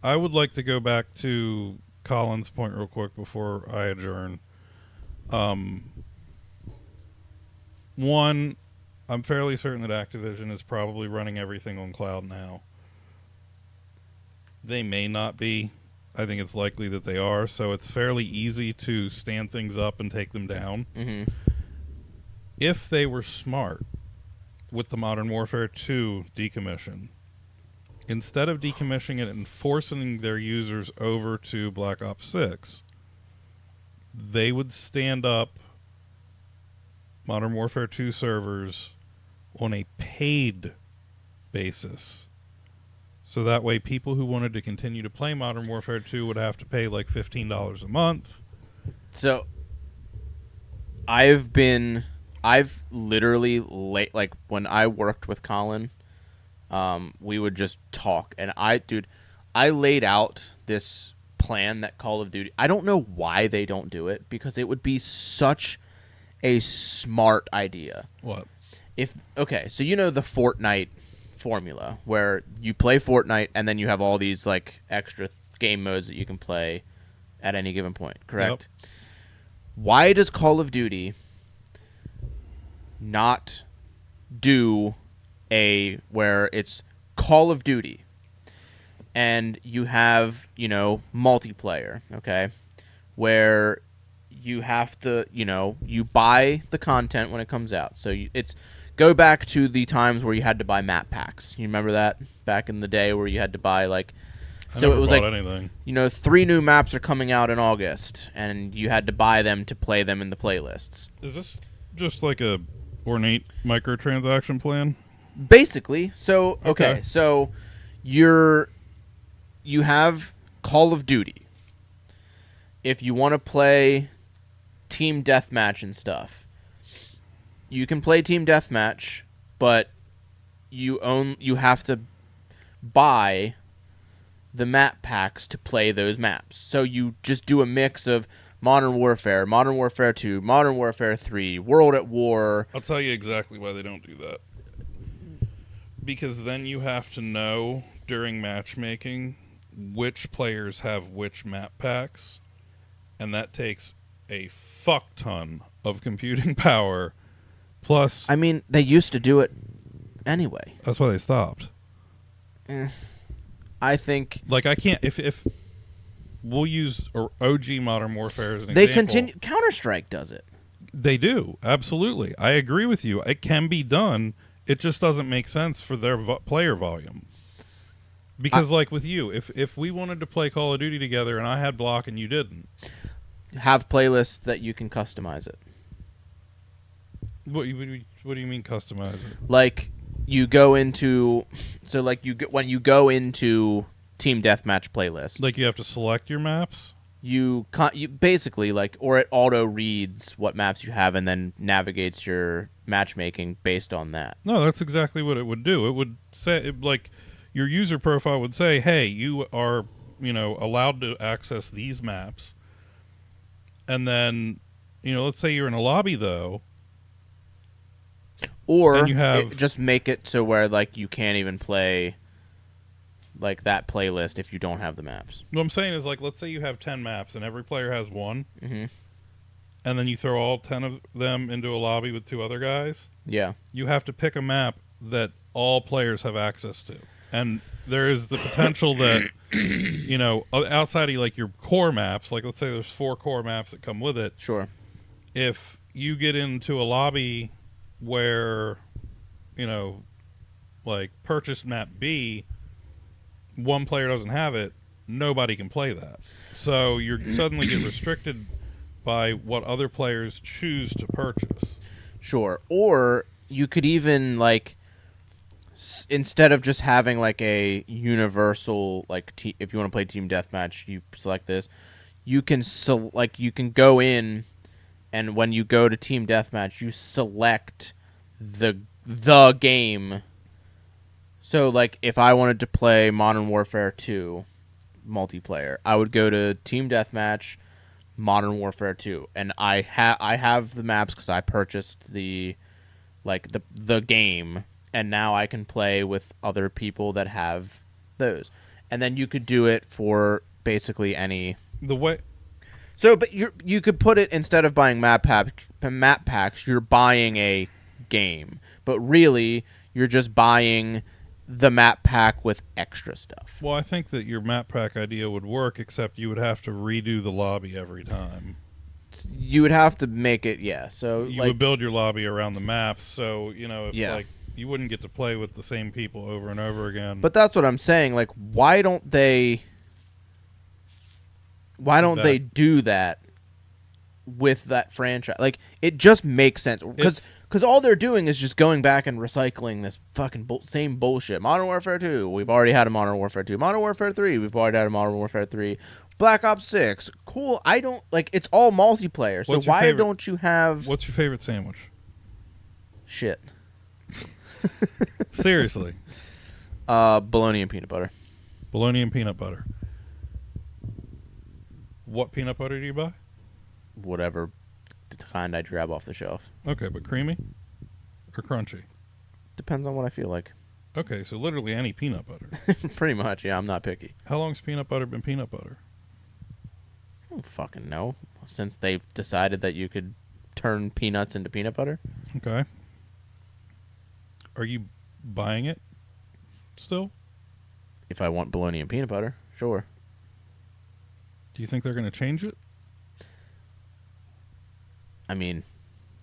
I would like to go back to Colin's point real quick before I adjourn. Um, One, I'm fairly certain that Activision is probably running everything on cloud now. They may not be. I think it's likely that they are, so it's fairly easy to stand things up and take them down. Mm-hmm. If they were smart with the Modern Warfare 2 decommission, instead of decommissioning it and forcing their users over to Black Ops 6, they would stand up Modern Warfare 2 servers on a paid basis. So that way, people who wanted to continue to play Modern Warfare 2 would have to pay like $15 a month. So I've literally like when I worked with Colin, we would just talk, and I laid out this plan that Call of Duty. I don't know why they don't do it, because it would be such a smart idea. What? Okay, so you know the Fortnite formula where you play Fortnite and then you have all these like extra game modes that you can play at any given point, correct? Yep. Why does Call of Duty not do a where it's Call of Duty and you have, multiplayer, okay? Where you have to, you buy the content when it comes out. So it's go back to the times where you had to buy map packs. You remember that back in the day where you had to buy like, so it was like anything. 3 new maps are coming out in August, and you had to buy them to play them in the playlists. Is this just like a ornate microtransaction plan? Basically. So okay. So you have Call of Duty. If you want to play team deathmatch and stuff, you can play team deathmatch, but you have to buy the map packs to play those maps. So you just do a mix of Modern Warfare, Modern Warfare 2, Modern Warfare 3, World at War. I'll tell you exactly why they don't do that. Because then you have to know during matchmaking which players have which map packs, and that takes a fuck ton of computing power. Plus, I mean, they used to do it anyway. That's why they stopped. I think like I can't if we'll use OG Modern Warfare as an they example. Continue. Counter-Strike does it. They do, absolutely. I agree with you. It can be done. It just doesn't make sense for their player volume. Because like with you, if we wanted to play Call of Duty together and I had block and you didn't, have playlists that you can customize it. What do you mean customize it? Like you go into when you go into team deathmatch playlist. Like you have to select your maps? You basically or it auto reads what maps you have and then navigates your matchmaking based on that. No, that's exactly what it would do. It would say your user profile would say, "Hey, you are, allowed to access these maps." And then, let's say you're in a lobby though. Or just make it so where you can't even play that playlist if you don't have the maps. What I'm saying is let's say you have 10 maps and every player has one. Mm-hmm. And then you throw all 10 of them into a lobby with 2 other guys. Yeah. You have to pick a map that all players have access to. And there is the potential that, outside of your core maps, let's say there's 4 core maps that come with it. Sure. If you get into a lobby where, purchased map B, one player doesn't have it, nobody can play that. So you suddenly get restricted by what other players choose to purchase. Sure. Or you could even instead of just having a universal if you want to play team deathmatch, you select this. You can you can go in, and when you go to team deathmatch, you select the game. So if I wanted to play Modern Warfare 2 multiplayer, I would go to team deathmatch, Modern Warfare 2, and I have the maps because I purchased the game, and now I can play with other people that have those. and then you could do it for basically any. The way So, but you could put it, instead of buying map packs, you're buying a game, but really you're just buying the map pack with extra stuff. Well, I think that your map pack idea would work, except you would have to redo the lobby every time. You would have to make it, yeah. So You like, would build your lobby around the maps, so if Yeah. like you wouldn't get to play with the same people over and over again. but that's what I'm saying. Like, why don't they do that with that franchise? Like, it just makes sense because all they're doing is just going back and recycling this fucking same bullshit. Modern Warfare 2, we've already had a Modern Warfare 2. Modern Warfare 3, we've already had a Modern Warfare 3. Black Ops 6, cool. I don't like. It's all multiplayer. So What's your why favorite- don't you have What's your favorite sandwich? shit? Seriously, Bologna and peanut butter. bologna and peanut butter. What peanut butter do you buy? Whatever kind I grab off the shelf. Okay, but creamy or crunchy? Depends on what I feel like. Okay, so literally any peanut butter. Pretty much, yeah. I'm not picky. How long's peanut butter been peanut butter? I don't fucking know. Since they've decided that you could turn peanuts into peanut butter. Okay. Are you buying it still? If I want bologna and peanut butter, sure. Do you think they're going to change it? I mean,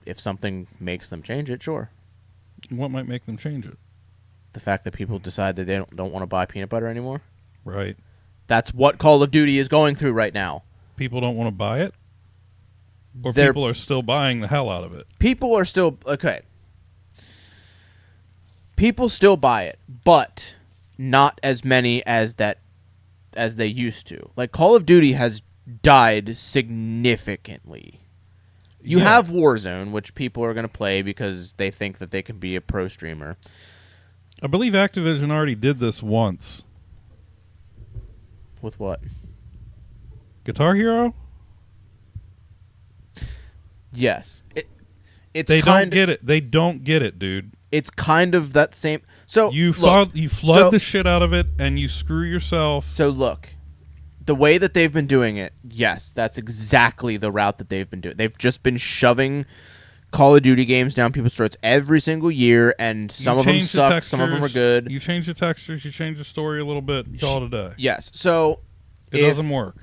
if something makes them change it, sure. What might make them change it? The fact that people decide that they don't want to buy peanut butter anymore. Right. That's what Call of Duty is going through right now. People don't want to buy it? Or They're- people are still buying the hell out of it? People are still okay. People still buy it, but not as many as they used to. Like, Call of Duty has died significantly. You Yeah. have Warzone, which people are going to play because they think that they can be a pro streamer. I believe Activision already did this once. With what? Guitar Hero? Yes. It's They kind don't get it. They don't get it, dude. It's kind of that same. So You look, flood the shit out of it, and you screw yourself. So look, the way that they've been doing it, yes, that's exactly the route that they've been doing. They've just been shoving Call of Duty games down people's throats every single year, and some You of them change the suck, some of them are textures, good. You change the textures, you change the story a little bit, you call it a day. Yes. So It doesn't work.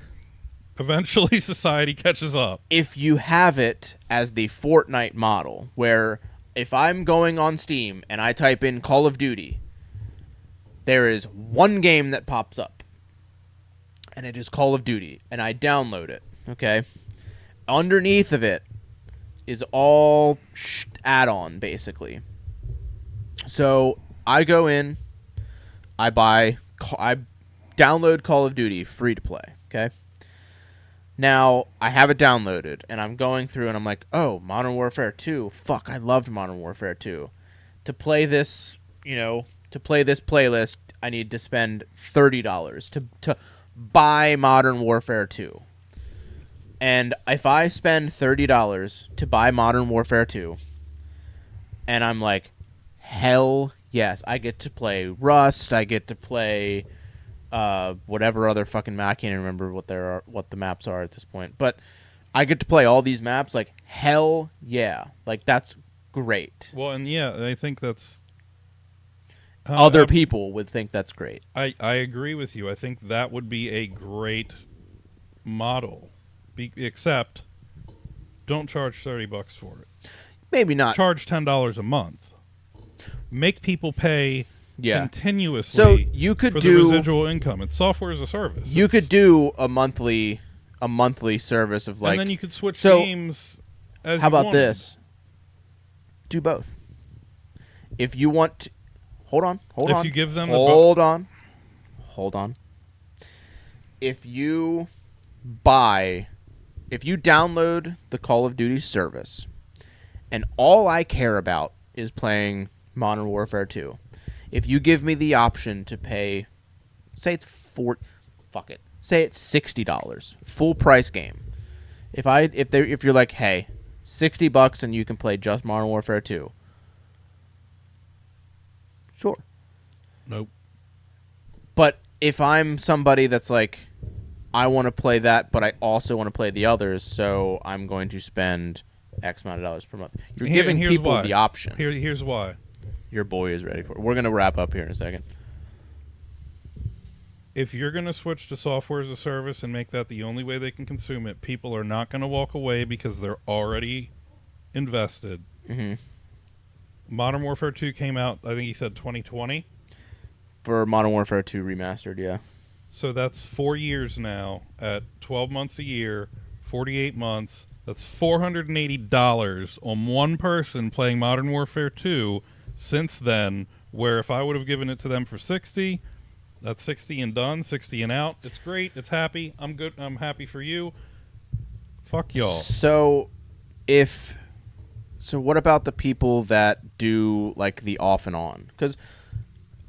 Eventually, society catches up. if you have it as the Fortnite model, where if I'm going on Steam and I type in Call of Duty, there is one game that pops up, and it is Call of Duty, and I download it, okay? Underneath of it is all add-on, basically. So I go in, I download Call of Duty free to play, okay? Now, I have it downloaded, and I'm going through, and I'm like, oh, Modern Warfare 2. Fuck, I loved Modern Warfare 2. To play this, to play this playlist, I need to spend $30 to buy Modern Warfare 2. And if I spend $30 to buy Modern Warfare 2, and I'm like, hell yes, I get to play Rust, I get to play whatever other fucking map. I can't even remember what the maps are at this point. But I get to play all these maps. Like, hell yeah. Like, that's great. Well, and yeah, I think that's... Other people would think that's great. I agree with you. I think that would be a great model. Except, don't charge $30 for it. Maybe not. Charge $10 a month. Make people pay... Yeah. continuously So you could for do the residual income. It's software as a service. You could do a monthly service of like. and then you could switch so, games. As how you about wanted. this? Do both. If you want, to, hold on. If you give them hold on. If you download the Call of Duty service, and all I care about is playing Modern Warfare 2. If you give me the option to pay, say it's say it's $60, full price game. If you're like, hey, $60 and you can play just Modern Warfare 2. Sure. Nope. But if I'm somebody that's like, I want to play that, but I also want to play the others, so I'm going to spend X amount of dollars per month. You're giving here's people why. the option. Here's why. Your boy is ready for it. We're going to wrap up here in a second. If you're going to switch to software as a service and make that the only way they can consume it, people are not going to walk away because they're already invested. Mm-hmm. Modern Warfare 2 came out, I think he said 2020. For Modern Warfare 2 Remastered, yeah. So that's 4 years now at 12 months a year, 48 months. That's $480 on one person playing Modern Warfare 2 since then, where if I would have given it to them for 60, that's 60 and done, 60 and out. It's great. It's happy. I'm good. I'm happy for you. Fuck y'all. So what about the people that do like the off and on? Because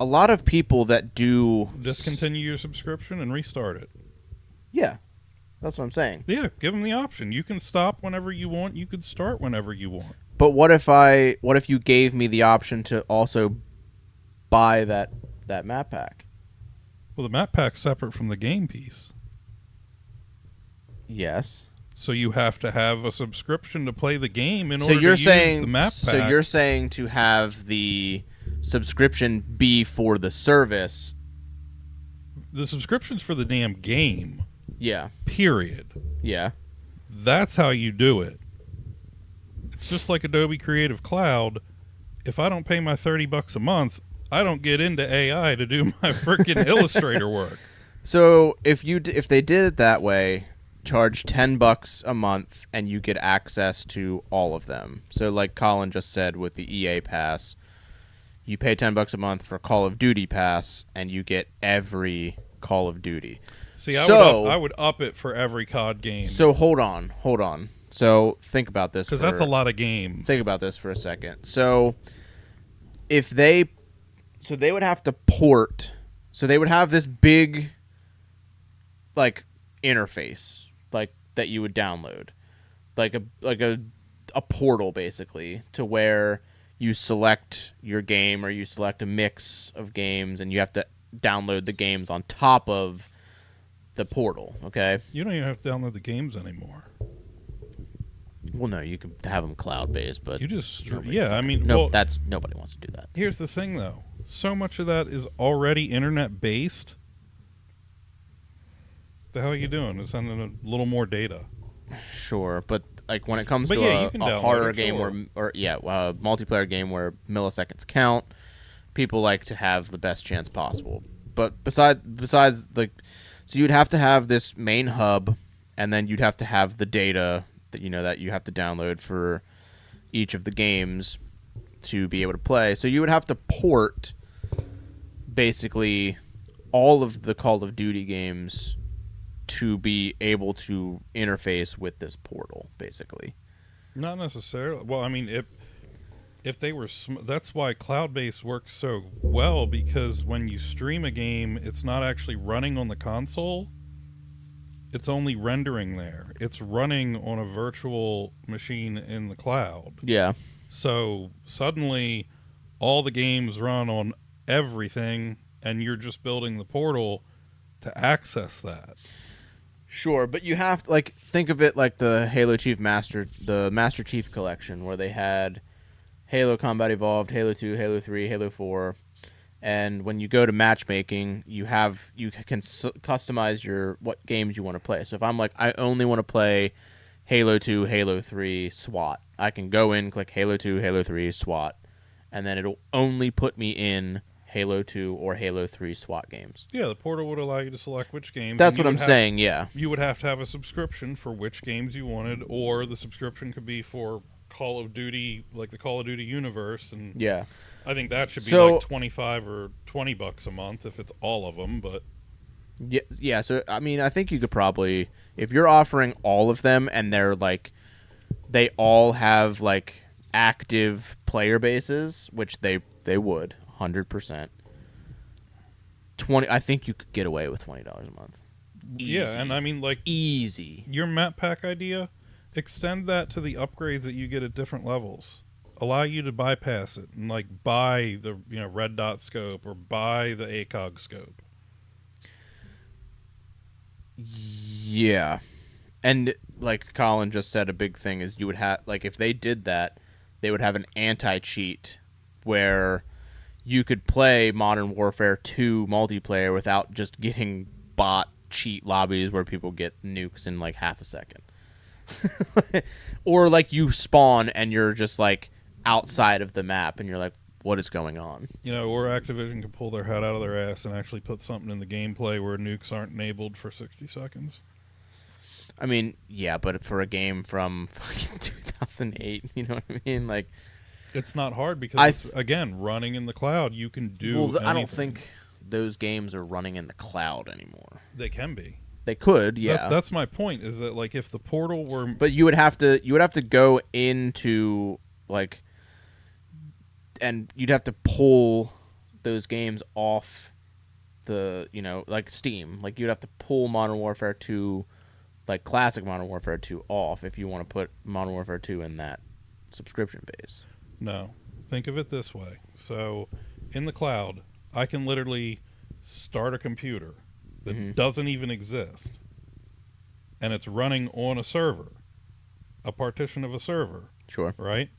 a lot of people that do Discontinue your subscription and restart it. Yeah, that's what I'm saying. Yeah, give them the option. You can stop whenever you want. You could start whenever you want. But what if you gave me the option to also buy that map pack? Well, the map pack's separate from the game piece. Yes. So you have to have a subscription to play the game in So order you're to saying use the map pack. So you're saying to have the subscription be for the service. The subscription's for the damn game. Yeah. Period. Yeah. That's how you do it. It's just like Adobe Creative Cloud. If I don't pay my $30 a month, I don't get into AI to do my freaking Illustrator work. So if they did it that way, charge $10 a month and you get access to all of them. So like Colin just said with the EA Pass, you pay $10 a month for Call of Duty Pass and you get every Call of Duty. See, I would up it for every COD game. So hold on. So think about this. Because that's a lot of games. Think about this for a second. So they would have to port. So they would have this big, like, interface, like that you would download, like a portal basically, to where you select your game or you select a mix of games, and you have to download the games on top of the portal. Okay. You don't even have to download the games anymore. Well, no, you can have them cloud-based, but You just nobody nobody wants to do that. Here's the thing, though. So much of that is already internet-based. The hell are you doing? It's sending a little more data. Sure, but like when it comes to you can a download horror it, game sure. a multiplayer game where milliseconds count, people like to have the best chance possible. But besides like, so you'd have to have this main hub, and then you'd have to have the data that you have to download for each of the games to be able to play. So you would have to port basically all of the Call of Duty games to be able to interface with this portal, basically. Not necessarily. Well, I mean, if they were, that's why cloud-based works so well, because when you stream a game, it's not actually running on the console. It's only rendering there. It's running on a virtual machine in the cloud. Yeah. So suddenly, all the games run on everything, and you're just building the portal to access that. Sure, but you have to think of it like the Halo the Master Chief Collection, where they had Halo Combat Evolved, Halo 2, Halo 3, Halo 4, and when you go to matchmaking, you can customize what games you want to play. So if I'm like, I only want to play Halo 2, Halo 3, SWAT, I can go in, click Halo 2, Halo 3, SWAT, and then it'll only put me in Halo 2 or Halo 3 SWAT games. Yeah, the portal would allow you to select which games. That's what I'm saying, yeah. You would have to have a subscription for which games you wanted, or the subscription could be for Call of Duty, like the Call of Duty universe, and yeah, I think that should be like $25 or $20 a month if it's all of them. But yeah. So I mean, I think you could probably, if you're offering all of them and they're like, they all have like active player bases, which they would 100%. I think you could get away with $20 a month. Easy. Yeah, and I mean like easy. Your map pack idea. Extend that to the upgrades that you get at different levels. Allow you to bypass it and like buy the red dot scope or buy the ACOG scope. Yeah. And like Colin just said, a big thing is you would have, like, if they did that, they would have an anti-cheat where you could play Modern Warfare 2 multiplayer without just getting bot cheat lobbies where people get nukes in like half a second. Or like you spawn and you're just like outside of the map and you're like, what is going on? Or Activision could pull their head out of their ass and actually put something in the gameplay where nukes aren't enabled for 60 seconds. I mean, yeah, but for a game from fucking 2008, you know what I mean? Like, it's not hard because, again, running in the cloud, you can do anything. I don't think those games are running in the cloud anymore. They can be. They could, yeah. That's my point, is that, like, if the portal were... But you would have to go into, like... And you'd have to pull those games off the, like Steam. Like, you'd have to pull Modern Warfare 2, like, classic Modern Warfare 2 off if you want to put Modern Warfare 2 in that subscription base. No. Think of it this way. So, in the cloud, I can literally start a computer that doesn't even exist, and it's running on a server, a partition of a server. Sure. Right?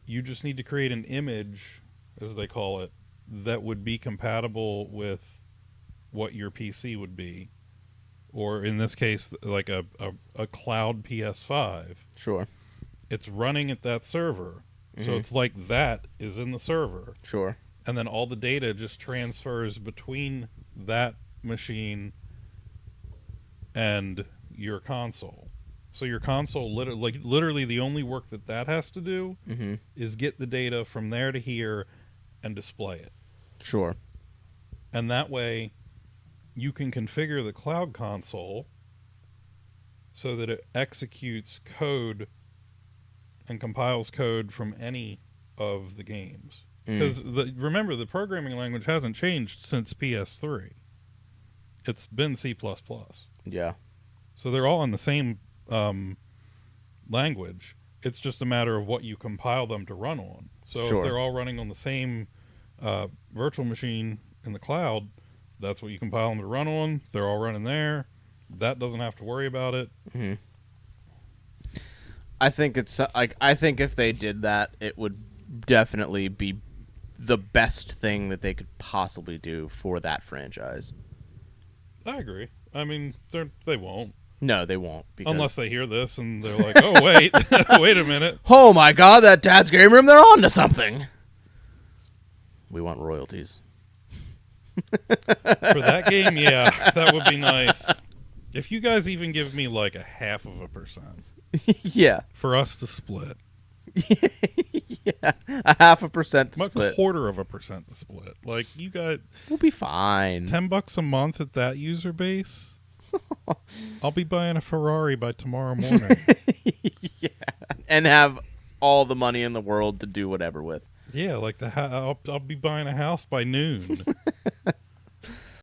You just need to create an image, as they call it, that would be compatible with what your PC would be, or in this case, like a cloud PS5. Sure. It's running at that server, so it's like that is in the server. Sure. And then all the data just transfers between that machine and your console. So your console, literally the only work that has to do is get the data from there to here and display it. Sure. And that way, you can configure the cloud console so that it executes code and compiles code from any of the games. Because remember, the programming language hasn't changed since PS3. It's been C++. Yeah. So they're all in the same language. It's just a matter of what you compile them to run on. So if they're all running on the same virtual machine in the cloud, that's what you compile them to run on. They're all running there. That doesn't have to worry about it. I think it's like, I think if they did that, it would definitely be the best thing that they could possibly do for that franchise. I agree. I mean, they won't. No, they won't. Unless they hear this and they're like, oh, wait, wait a minute. Oh, my God, that Dad's Game Room, they're on to something. We want royalties. For that game, yeah, that would be nice. If you guys even give me like 0.5%. Yeah. For us to split. Yeah, 0.5% to split. 0.25% to split. Like, you got... We'll be fine. $10 a month at that user base? I'll be buying a Ferrari by tomorrow morning. Yeah, and have all the money in the world to do whatever with. Yeah, like I'll be buying a house by noon.